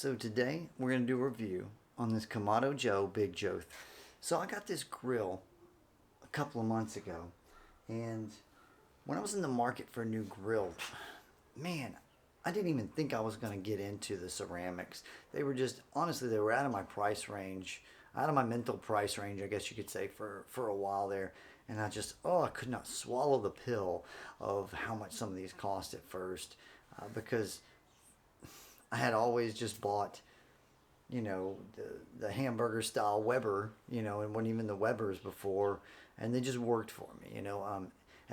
So today we're going to do a review on this Kamado Joe Big Joe. So I got this grill a couple of months ago, and when I was in the market for a new grill, man, I didn't even think I was going to get into the ceramics. They were just, honestly, they were out of my price range, out of my mental price range, I guess you could say, for a while there. And I could not swallow the pill of how much some of these cost at first, because I had always just bought, the hamburger style Weber, and wasn't even the Webers before, and they just worked for me, and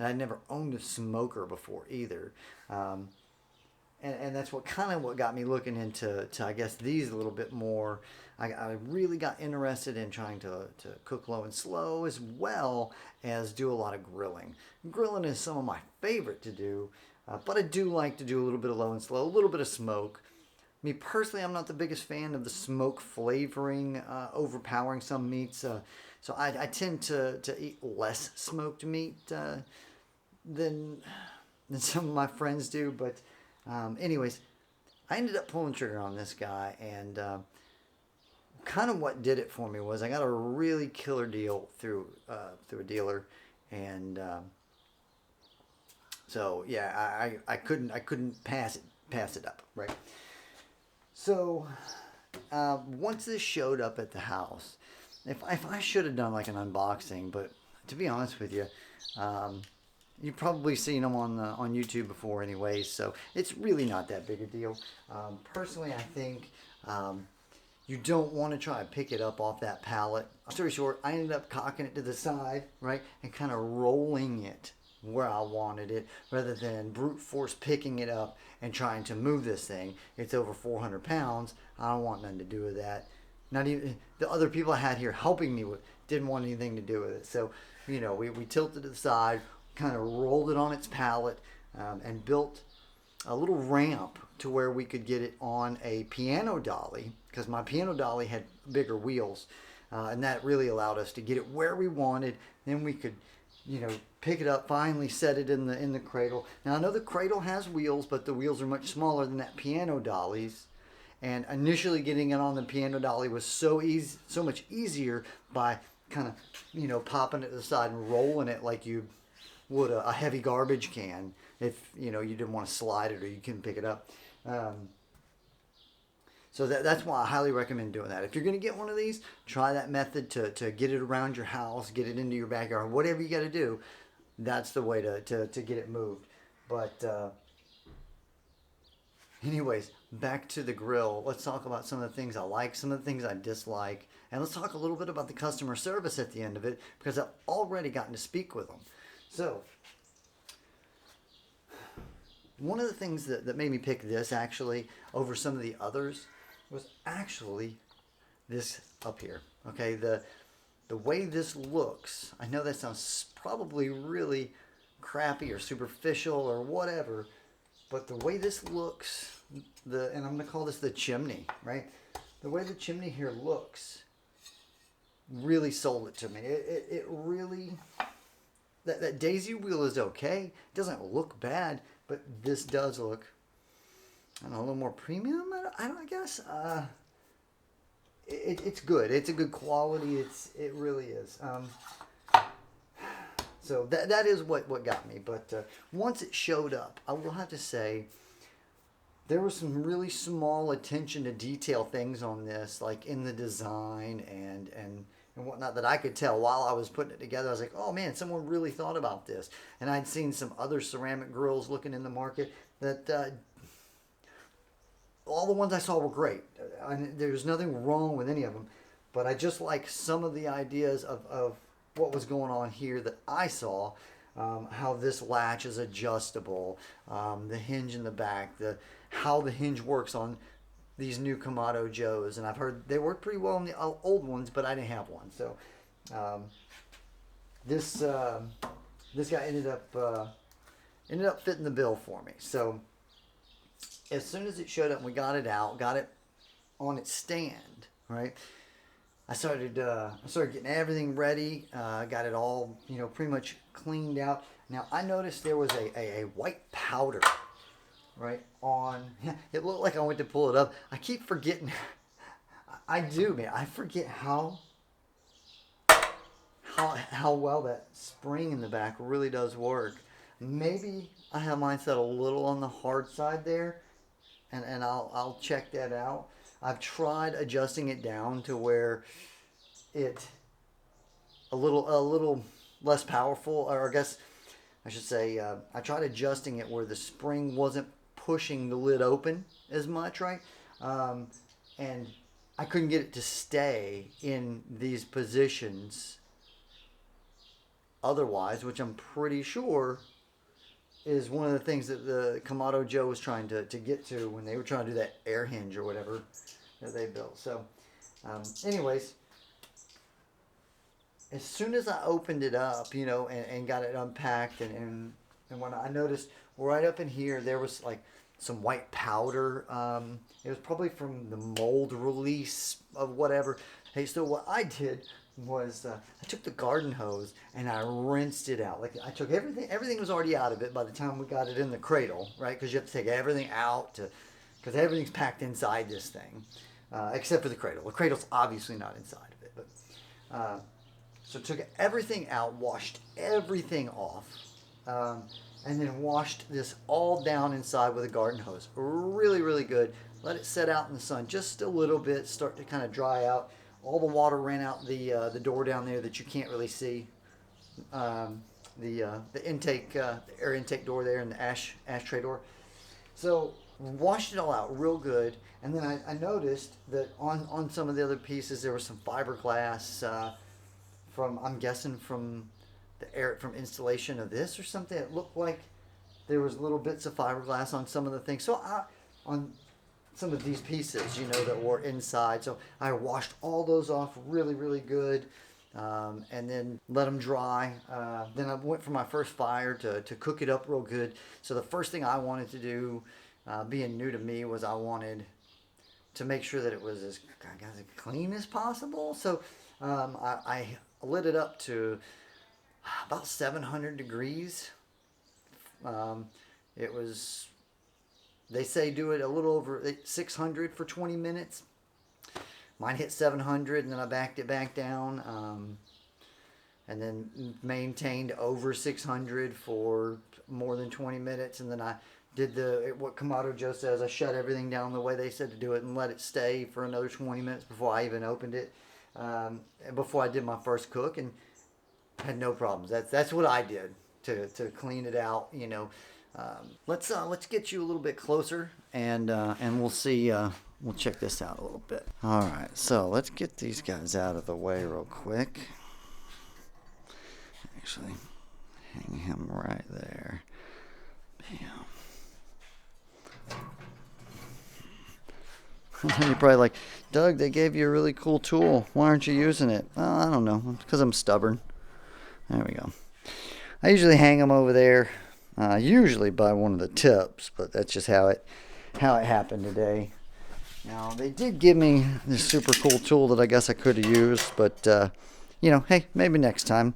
I'd never owned a smoker before either. And that's what got me looking into I guess these a little bit more. I really got interested in trying to cook low and slow, as well as do a lot of grilling. Grilling is some of my favorite to do, but I do like to do a little bit of low and slow, a little bit of smoke. Me personally, I'm not the biggest fan of the smoke flavoring overpowering some meats. So I tend to eat less smoked meat than some of my friends do. But anyways, I ended up pulling trigger on this guy, and kind of what did it for me was I got a really killer deal through a dealer, and so yeah, I couldn't pass it up, right? So once this showed up at the house, if I should have done like an unboxing, but to be honest with you, you've probably seen them on YouTube before anyway, so it's really not that big a deal. Personally, I think you don't want to try to pick it up off that pallet. Story short, I ended up cocking it to the side, right, and kind of rolling it where I wanted it, rather than brute force picking it up and trying to move this thing. It's over 400 pounds. I don't want nothing to do with that. Not even the other people I had here helping me didn't want anything to do with it. So, we tilted to the side, kind of rolled it on its pallet, and built a little ramp to where we could get it on a piano dolly, because my piano dolly had bigger wheels, and that really allowed us to get it where we wanted. Then we could, pick it up, finally set it in the cradle. Now I know the cradle has wheels, but the wheels are much smaller than that piano dolly's. And initially getting it on the piano dolly was so much easier by kind of, popping it to the side and rolling it like you would a heavy garbage can if, you didn't want to slide it or you couldn't pick it up. So that's why I highly recommend doing that. If you're going to get one of these, try that method to get it around your house, get it into your backyard, whatever you got to do. That's the way to get it moved. But anyways, back to the grill. Let's talk about some of the things I like, some of the things I dislike, and let's talk a little bit about the customer service at the end of it, because I've already gotten to speak with them. So one of the things that made me pick this actually over some of the others was actually this up here. Okay, the way this looks, I know that sounds probably really crappy or superficial or whatever, but the way this looks, and I'm going to call this the chimney, right? The way the chimney here looks really sold it to me. It really, that daisy wheel is okay. It doesn't look bad, but this does look, I don't know, a little more premium, I guess. It's good. It's a good quality. It really is. So that is what got me. But once it showed up, I will have to say there was some really small attention to detail things on this, like in the design and whatnot, that I could tell while I was putting it together. I was like, oh man, someone really thought about this. And I'd seen some other ceramic grills looking in the market that all the ones I saw were great. There's nothing wrong with any of them, but I just like some of the ideas of what was going on here that I saw. How this latch is adjustable, the hinge in the back, how the hinge works on these new Kamado Joes, and I've heard they work pretty well on the old ones, but I didn't have one. So this guy ended up fitting the bill for me. So as soon as it showed up and we got it out, got it on its stand, right? I started getting everything ready. Got it all, pretty much cleaned out. Now I noticed there was a white powder right on. It looked like I went to pull it up. I keep forgetting. I do, man. I forget how well that spring in the back really does work. Maybe I have mine set a little on the hard side there, and I'll check that out. I've tried adjusting it down to where it a little less powerful, or I guess I should say I tried adjusting it where the spring wasn't pushing the lid open as much, right? And I couldn't get it to stay in these positions otherwise, which I'm pretty sure is one of the things that the Kamado Joe was trying to get to when they were trying to do that air hinge or whatever that they built. So anyways, as soon as I opened it up, and got it unpacked, and when I noticed right up in here, there was like some white powder. It was probably from the mold release of whatever. Hey, so what I did was I took the garden hose and I rinsed it out. Like I took everything was already out of it by the time we got it in the cradle, right? Because you have to take everything out because everything's packed inside this thing, except for the cradle. The cradle's obviously not inside of it, but so took everything out, washed everything off, and then washed this all down inside with a garden hose. Really, really good. Let it set out in the sun just a little bit, start to kind of dry out. All the water ran out the door down there that you can't really see. The intake, the air intake door there, and the ashtray door. So washed it all out real good, and then I noticed that on some of the other pieces there was some fiberglass I'm guessing from from installation of this or something. It looked like there was little bits of fiberglass on some of the things. So on some of these pieces, that were inside. So I washed all those off really, really good, and then let them dry. Then I went for my first fire to cook it up real good. So the first thing I wanted to do, being new to me, was I wanted to make sure that it was as clean as possible. So I lit it up to about 700 degrees. It was, they say do it a little over 600 for 20 minutes. Mine hit 700 and then I backed it back down, and then maintained over 600 for more than 20 minutes. And then I did what Kamado Joe says, I shut everything down the way they said to do it and let it stay for another 20 minutes before I even opened it, before I did my first cook, and had no problems. That's what I did to clean it out. Let's get you a little bit closer, and we'll see. We'll check this out a little bit. All right, so let's get these guys out of the way real quick. Actually, hang him right there. Bam. You're probably like, Doug, they gave you a really cool tool. Why aren't you using it? Well, I don't know. Because I'm stubborn. There we go. I usually hang them over there, usually by one of the tips, but that's just how it happened today. Now, they did give me this super cool tool that I guess I could have used, but, hey, maybe next time.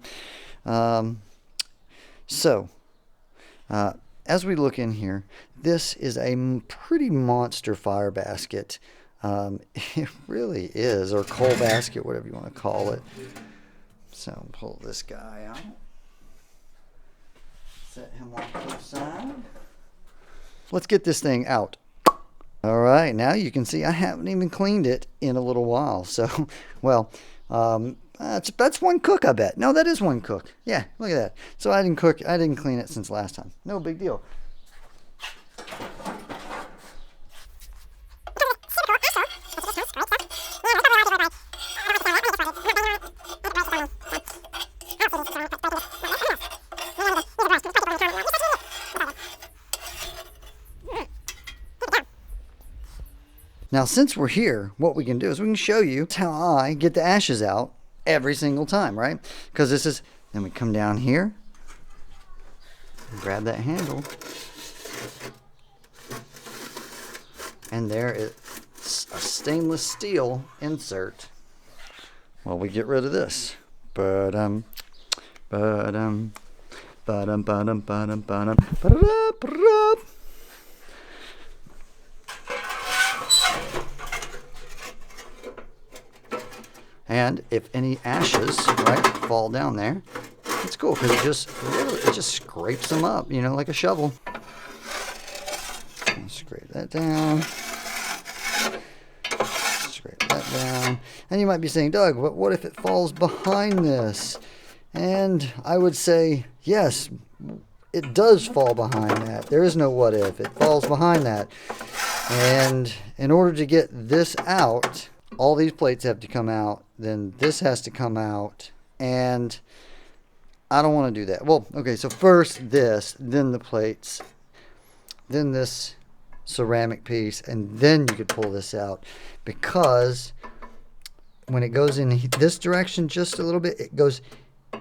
As we look in here, this is a pretty monster fire basket. It really is, or coal basket, whatever you want to call it. So pull this guy out. Set him off to the side. Let's get this thing out. All right, now you can see I haven't even cleaned it in a little while. So, well, that's one cook, I bet. No, that is one cook. Yeah, look at that. So I didn't clean it since last time. No big deal. Now, since we're here, what we can do is we can show you how I get the ashes out every single time, right? Because then we come down here, grab that handle, and there is a stainless steel insert. Well, we get rid of this. Ba-dum, ba-dum, ba-dum, ba-dum, ba-dum, ba-dum, ba-dum, ba-dum. And if any ashes, right, fall down there, it's cool because it just scrapes them up, you know, like a shovel. Scrape that down. Scrape that down. And you might be saying, Doug, what if it falls behind this? And I would say, yes, it does fall behind that. There is no what if. It falls behind that. And in order to get this out, all these plates have to come out. Then this has to come out. And I don't want to do that. Well, okay, so first this, then the plates, then this ceramic piece, and then you could pull this out. Because when it goes in this direction just a little bit, it goes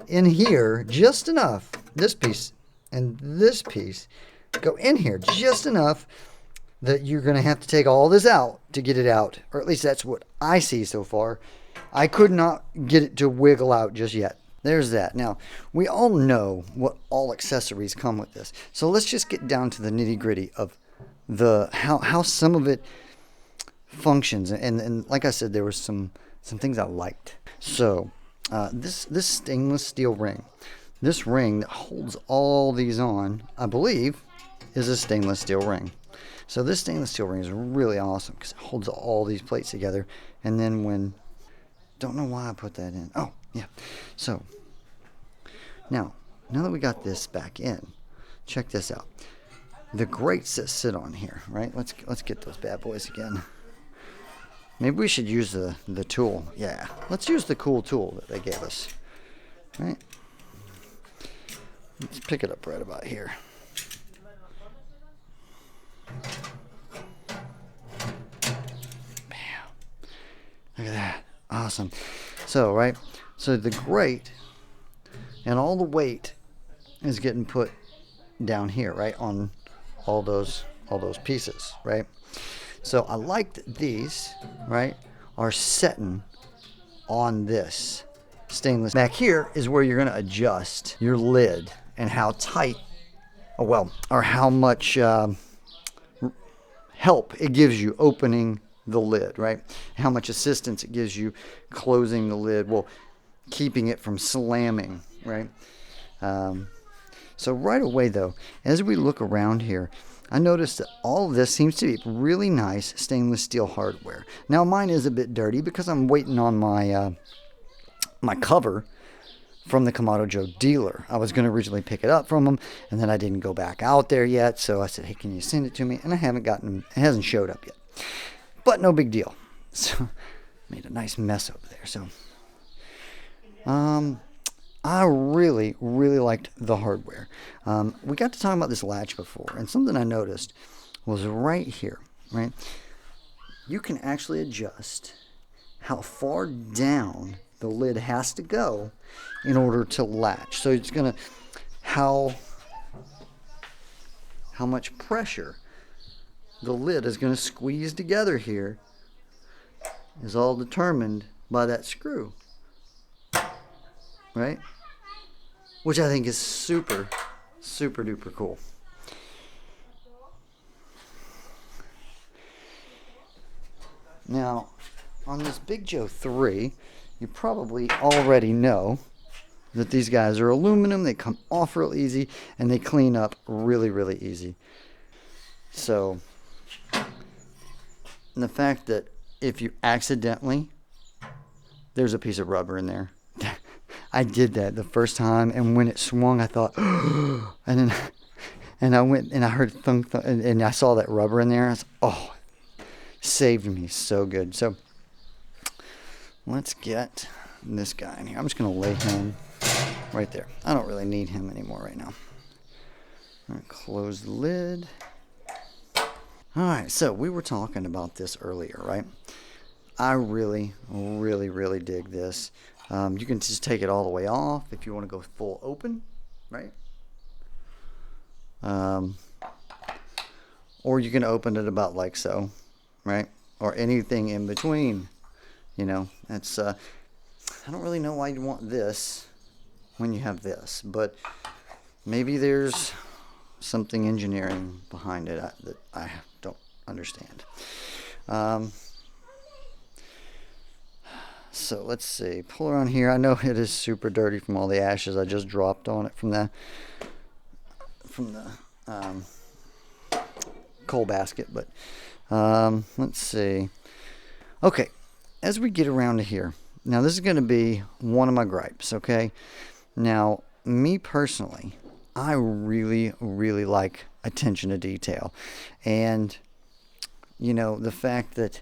in here just enough. This piece and this piece go in here just enough that you're going to have to take all this out to get it out. Or at least that's what I see so far. I could not get it to wiggle out just yet. There's that. Now, we all know what all accessories come with this. So let's just get down to the nitty-gritty of how some of it functions. And like I said, there were some things I liked. So this stainless steel ring. This ring that holds all these on, I believe, is a stainless steel ring. So this stainless steel ring is really awesome because it holds all these plates together. And then don't know why I put that in. Oh, yeah. So now that we got this back in, check this out. The grates that sit on here, right? Let's get those bad boys again. Maybe we should use the tool. Yeah, let's use the cool tool that they gave us. Right? Let's pick it up right about here. Bam. Look at that. Awesome. So, right? So the grate and all the weight is getting put down here, right? On all those pieces, right? So I like that these, right, are setting on this stainless. Back here is where you're going to adjust your lid and how tight, or how much help it gives you opening the lid, right? How much assistance it gives you closing the lid, well, keeping it from slamming, right? So right away, though, as we look around here, I noticed that all of this seems to be really nice stainless steel hardware. Now, mine is a bit dirty because I'm waiting on my my cover from the Kamado Joe dealer. I was going to originally pick it up from him, and then I didn't go back out there yet. So I said, hey, can you send it to me? And I haven't gotten, it hasn't showed up yet. But no big deal. So made a nice mess over there. So I really, really liked the hardware. We got to talk about this latch before, and something I noticed was right here, right? You can actually adjust how far down the lid has to go in order to latch. So it's going to, how much pressure the lid is going to squeeze together here is all determined by that screw. Right? Which I think is super, super duper cool. Now, on this Big Joe 3, you probably already know that these guys are aluminum. They come off real easy, and they clean up really, really easy. So, and the fact that if you accidentally, there's a piece of rubber in there. I did that the first time, and when it swung, I thought, and I went and I heard thunk, and I saw that rubber in there. I was, oh, saved me so good. So let's get this guy in here. I'm just gonna lay him right there. I don't really need him anymore right now. All right, close the lid. All right, so we were talking about this earlier, right? I really, really, really dig this. You can just take it all the way off if you want to go full open, right? Or you can open it about like so, right? Or anything in between, you know. That's I don't really know why you want this when you have this, but maybe there's something engineering behind it that I don't understand. So let's see, pull around here. I know it is super dirty from all the ashes I just dropped on it from the coal basket, but let's see. Okay, as we get around to here, now this is going to be one of my gripes, okay? Now, me personally, I really, really like attention to detail. And, you know, the fact that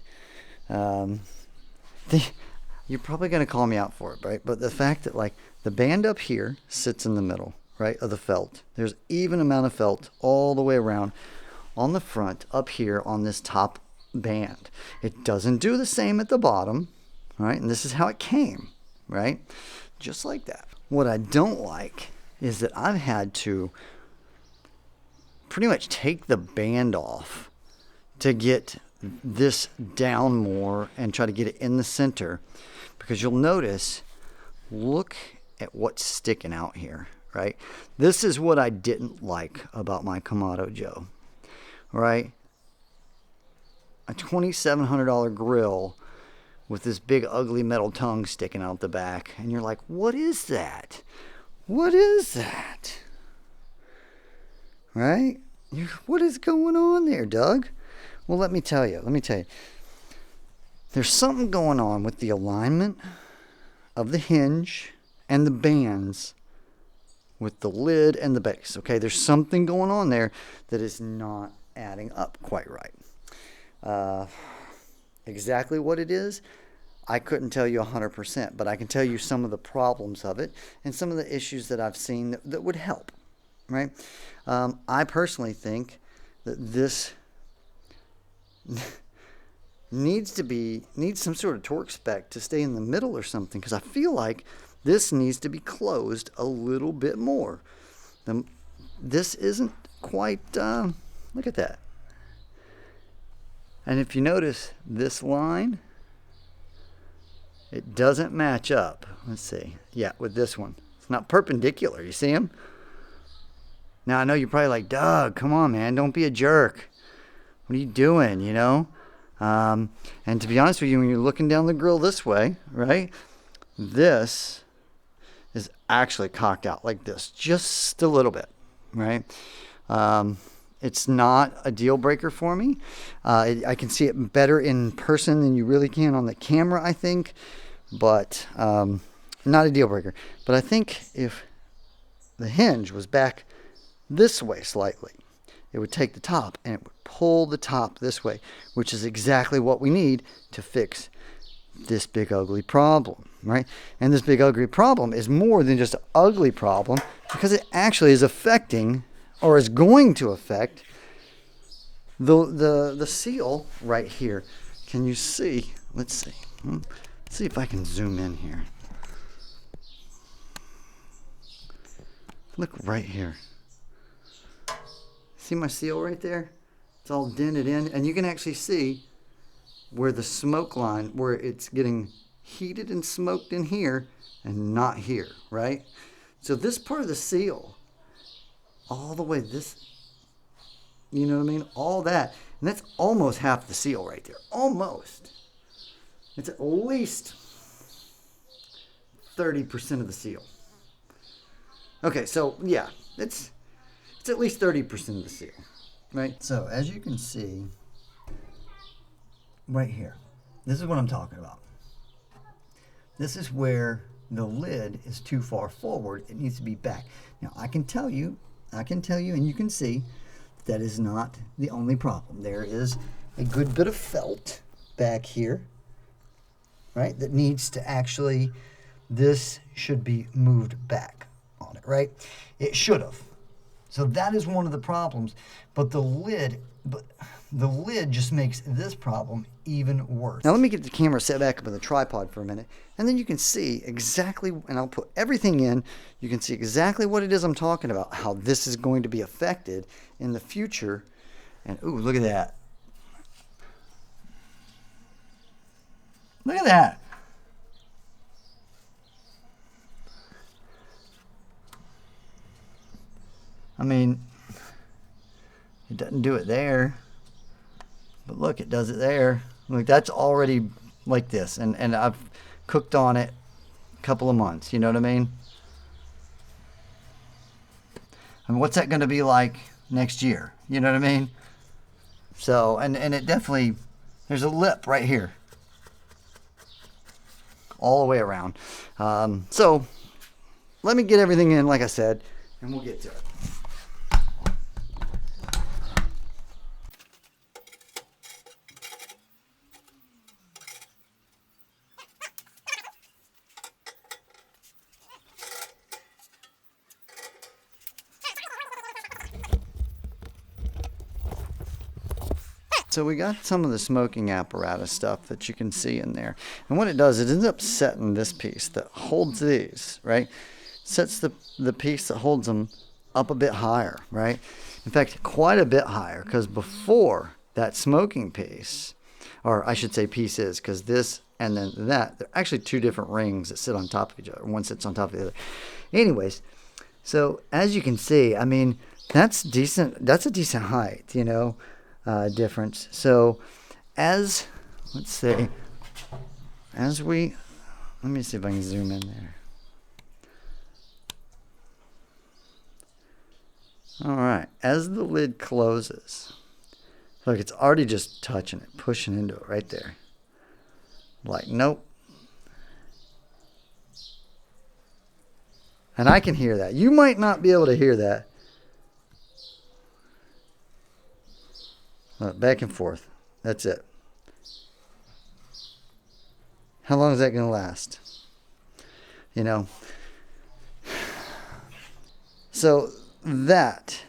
you're probably going to call me out for it, right? But the fact that, like, the band up here sits in the middle, right, of the felt. There's even amount of felt all the way around on the front up here on this top band. It doesn't do the same at the bottom, right? And this is how it came, right? Just like that. What I don't like is that I've had to pretty much take the band off to get this down more and try to get it in the center, because you'll notice, look at what's sticking out here, right? This is what I didn't like about my Kamado Joe, right? A $2,700 grill with this big ugly metal tongue sticking out the back, and you're like, what is that? What is that? Right? What is going on there, Doug? Well, let me tell you. There's something going on with the alignment of the hinge and the bands with the lid and the base. Okay, there's something going on there that is not adding up quite right. Exactly what it is, I couldn't tell you 100%, but I can tell you some of the problems of it and some of the issues that I've seen that would help, right? I personally think that this needs some sort of torque spec to stay in the middle or something, because I feel like this needs to be closed a little bit more. This isn't quite, look at that. And if you notice this line, it doesn't match up. Let's see. Yeah, with this one. It's not perpendicular. You see them? Now, I know you're probably like, Doug, come on, man. Don't be a jerk. What are you doing, you know? And to be honest with you, when you're looking down the grill this way, right, this is actually cocked out like this, just a little bit, right? It's not a deal breaker for me. I can see it better in person than you really can on the camera, I think, but not a deal breaker. But I think if the hinge was back this way slightly, it would take the top and it would pull the top this way, which is exactly what we need to fix this big ugly problem, right? And this big ugly problem is more than just an ugly problem, because it actually is affecting, or is going to affect, the seal right here. Can you see? Let's see. Let's see if I can zoom in here. Look right here. See my seal right there? It's all dented in, and you can actually see where the smoke line, where it's getting heated and smoked in here and not here, right? So this part of the seal, all the way this, you know what I mean? All that, and that's almost half the seal right there. Almost. It's at least 30% of the seal. Okay, so yeah, it's at least 30% of the seal, right? So as you can see, right here, this is what I'm talking about. This is where the lid is too far forward. It needs to be back. Now I can tell you, and you can see, that is not the only problem. There is a good bit of felt back here, right, that needs to actually, this should be moved back on it, right? It should have. So that is one of the problems, but the lid just makes this problem even worse. Now let me get the camera set back up on the tripod for a minute, and then you can see exactly, and I'll put everything in, you can see exactly what it is I'm talking about, how this is going to be affected in the future. And ooh, look at that. Look at that. I mean, it doesn't do it there, but look, it does it there. Look, that's already like this, and I've cooked on it a couple of months. You know what I mean? I mean, what's that going to be like next year? You know what I mean? So, and it definitely, there's a lip right here. All the way around. So, let me get everything in, like I said, and we'll get to it. So we got some of the smoking apparatus stuff that you can see in there. And what it does, it ends up setting this piece that holds these, right? Sets the piece that holds them up a bit higher, right? In fact, quite a bit higher, because before that smoking piece, or I should say pieces, because this and then that, they're actually two different rings that sit on top of each other. One sits on top of the other. Anyways, so as you can see, I mean, that's decent. That's a decent height, you know. Difference. So let's say, let me see if I can zoom in there. All right, as the lid closes, look, it's already just touching it, pushing into it right there. Like, nope. And I can hear that. You might not be able to hear that. Back and forth. That's it. How long is that going to last? You know. So that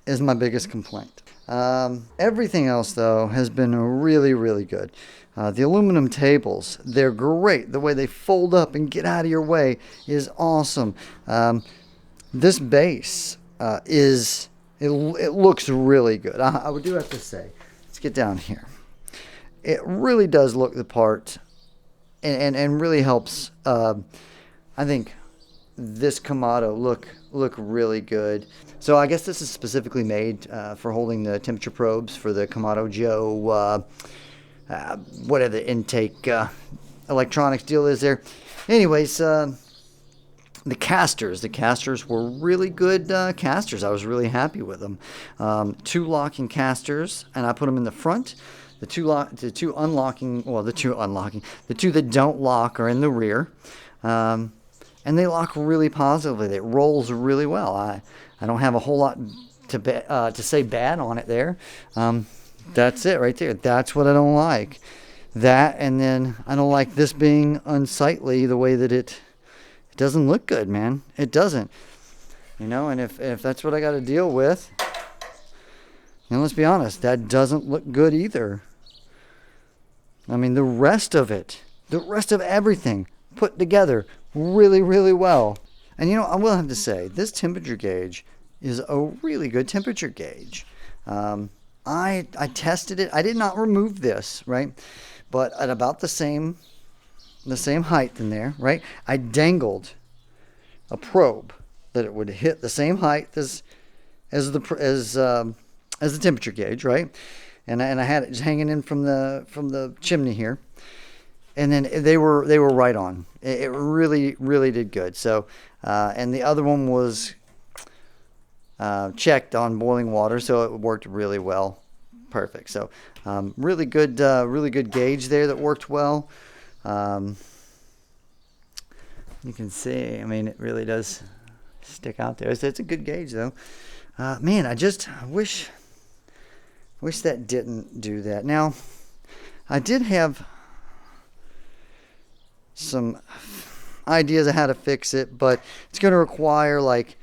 is my biggest complaint. Everything else, though, has been really, really good. The aluminum tables, they're great. The way they fold up and get out of your way is awesome. This base it looks really good. I would do have to say, let's get down here. It really does look the part, and really helps. I think this Kamado look really good. So I guess this is specifically made for holding the temperature probes for the Kamado Joe. Whatever the intake electronics deal is there. Anyways. The casters were really good casters. I was really happy with them. Two locking casters, and I put them in the front. The two that don't lock are in the rear, and they lock really positively. It rolls really well. I don't have a whole lot to say bad on it there. That's it right there. That's what I don't like. That, and then I don't like this being unsightly the way that it doesn't look good, man. It doesn't. You know, and if that's what I got to deal with, and let's be honest, that doesn't look good either. I mean, the rest of everything put together really, really well. And you know, I will have to say, this temperature gauge is a really good temperature gauge. I tested it. I did not remove this, right? But at about the same height in there, right? I dangled a probe that it would hit the same height as the temperature gauge, right? And I had it just hanging in from the chimney here, and then they were right on. It really, really did good. So, and the other one was checked on boiling water, so it worked really well, perfect. So, really good gauge there that worked well. You can see, I mean, it really does stick out there. It's a good gauge, though. Man, I wish that didn't do that. Now, I did have some ideas of how to fix it, but it's going to require, like,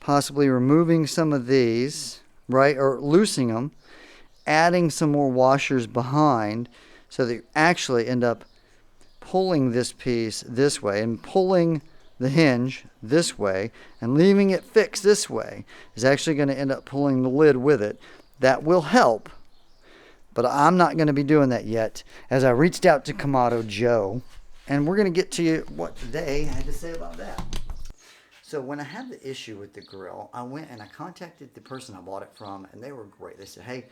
possibly removing some of these, right, or loosening them, adding some more washers behind, so that you actually end up pulling this piece this way and pulling the hinge this way and leaving it fixed this way is actually going to end up pulling the lid with it. That will help, but I'm not going to be doing that yet, as I reached out to Kamado Joe, and we're going to get to you what they had to say about that. So when I had the issue with the grill, I went and I contacted the person I bought it from, and they were great. They said, hey,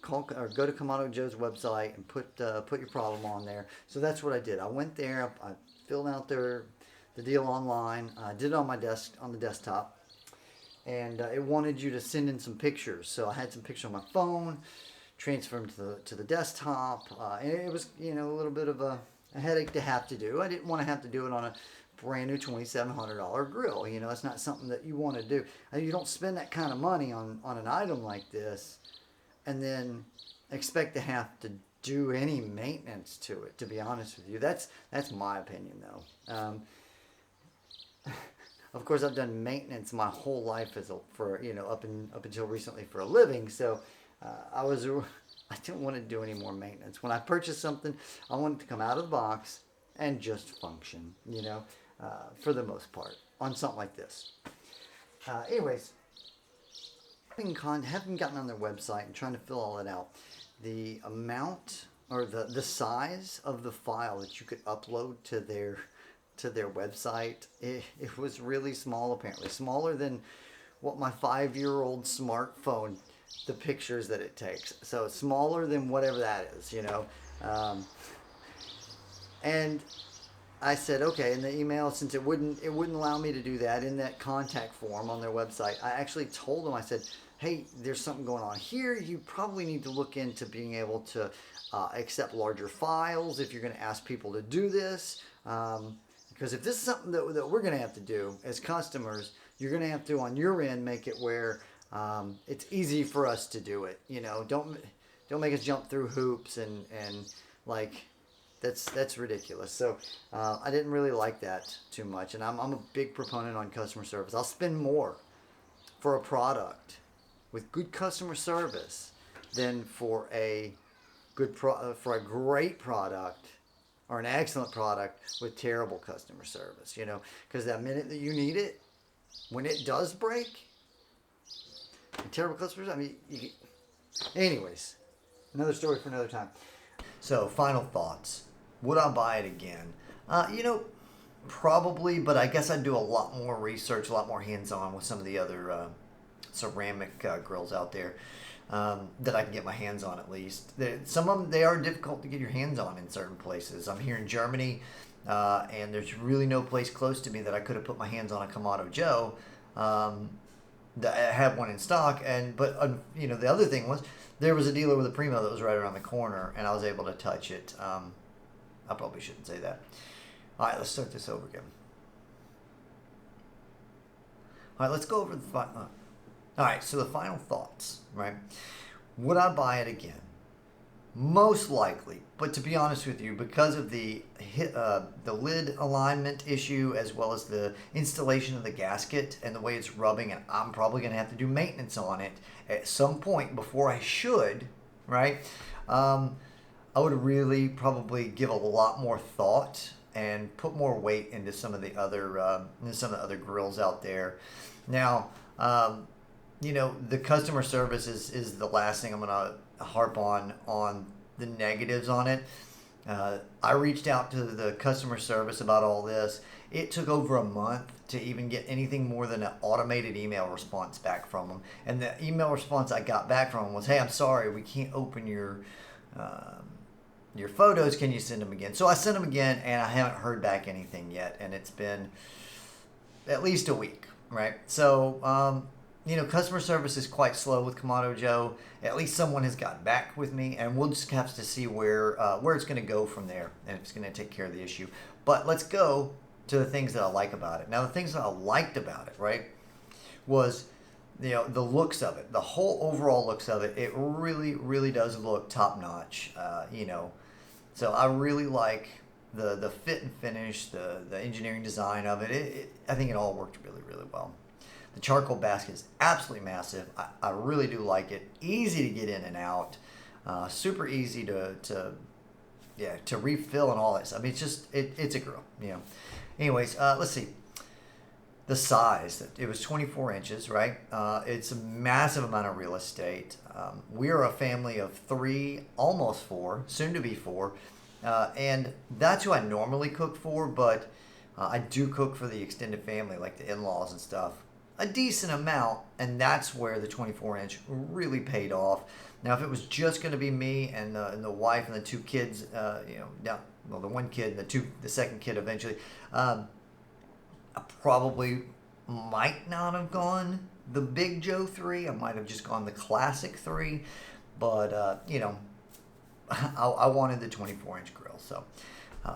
call or go to Kamado Joe's website and put your problem on there. So that's what I did. I went there. I filled out the deal online. I did it on my desk on the desktop, and it wanted you to send in some pictures. So I had some pictures on my phone, transfer them to the desktop, and it was a little bit of a headache to have to do. I didn't want to have to do it on a brand new $2,700 grill. It's not something that you want to do. You don't spend that kind of money on an item like this and then expect to have to do any maintenance to it, to be honest with you. That's my opinion, though. Of course, I've done maintenance my whole life up until recently for a living. So I didn't want to do any more maintenance. When I purchased something, I wanted to come out of the box and just function, for the most part, on something like this. Anyways, having gotten on their website and trying to fill all it out, the amount or the size of the file that you could upload to their website, it was really small, apparently. Smaller than what my 5-year-old smartphone, the pictures that it takes. So smaller than whatever that is, and I said, okay, in the email, since it wouldn't allow me to do that in that contact form on their website, I actually told them, I said, hey, there's something going on here. You probably need to look into being able to accept larger files if you're going to ask people to do this. Because if this is something that we're going to have to do as customers, you're going to have to, on your end, make it where it's easy for us to do it. Don't make us jump through hoops and like, that's ridiculous. So I didn't really like that too much. And I'm a big proponent on customer service. I'll spend more for a product with good customer service than for a great product or an excellent product with terrible customer service. Because that minute that you need it, when it does break, terrible customers. Anyways, another story for another time. So, final thoughts. Would I buy it again? Probably, but I guess I'd do a lot more research, a lot more hands-on with some of the other ceramic grills out there that I can get my hands on at least. Some of them, they are difficult to get your hands on in certain places. I'm here in Germany, and there's really no place close to me that I could have put my hands on a Kamado Joe. I have one in stock, but the other thing was there was a dealer with a Primo that was right around the corner, and I was able to touch it. I probably shouldn't say that. All right, let's start this over again. All right, let's go over the final. All right, so the final thoughts, right? Would I buy it again? Most likely, but to be honest with you, because of the lid alignment issue as well as the installation of the gasket and the way it's rubbing, and I'm probably going to have to do maintenance on it at some point before I should, right? I would really probably give a lot more thought and put more weight into some of the other grills out there. Now, the customer service is the last thing I'm going to harp on the negatives on it. I reached out to the customer service about all this. It took over a month to even get anything more than an automated email response back from them. And the email response I got back from them was, hey, I'm sorry, we can't open your photos. Can you send them again? So I sent them again, and I haven't heard back anything yet. And it's been at least a week, right? So, customer service is quite slow with Kamado Joe. At least someone has gotten back with me, and we'll just have to see where it's going to go from there, and if it's going to take care of the issue. But let's go to the things that I like about it. Now, the things that I liked about it, right, was the looks of it, the whole overall looks of it. It really, really does look top notch. So I really like the fit and finish, the engineering design of it. I think it all worked really, really well. The charcoal basket is absolutely massive. I really do like it. Easy to get in and out. Super easy to refill and all that stuff. I mean, it's a grill. Anyways, let's see. The size. It was 24 inches, right? It's a massive amount of real estate. We are a family of 3, almost 4, soon to be 4. And that's who I normally cook for, but I do cook for the extended family, like the in-laws and stuff. a decent amount, and that's where the 24-inch really paid off. Now, if it was just going to be me and the wife and the two kids, well, the one kid and the second kid eventually, I probably might not have gone the Big Joe 3. I might have just gone the classic 3, but I wanted the 24-inch grill, so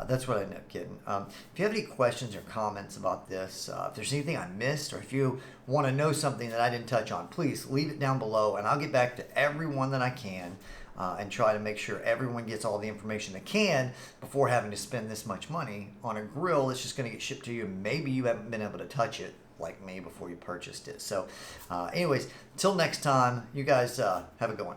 that's what I ended up getting. If you have any questions or comments about this, if there's anything I missed, or if you want to know something that I didn't touch on, please leave it down below, and I'll get back to everyone that I can and try to make sure everyone gets all the information they can before having to spend this much money on a grill that's just going to get shipped to you, and maybe you haven't been able to touch it like me before you purchased it. So anyways, until next time, you guys have a good one.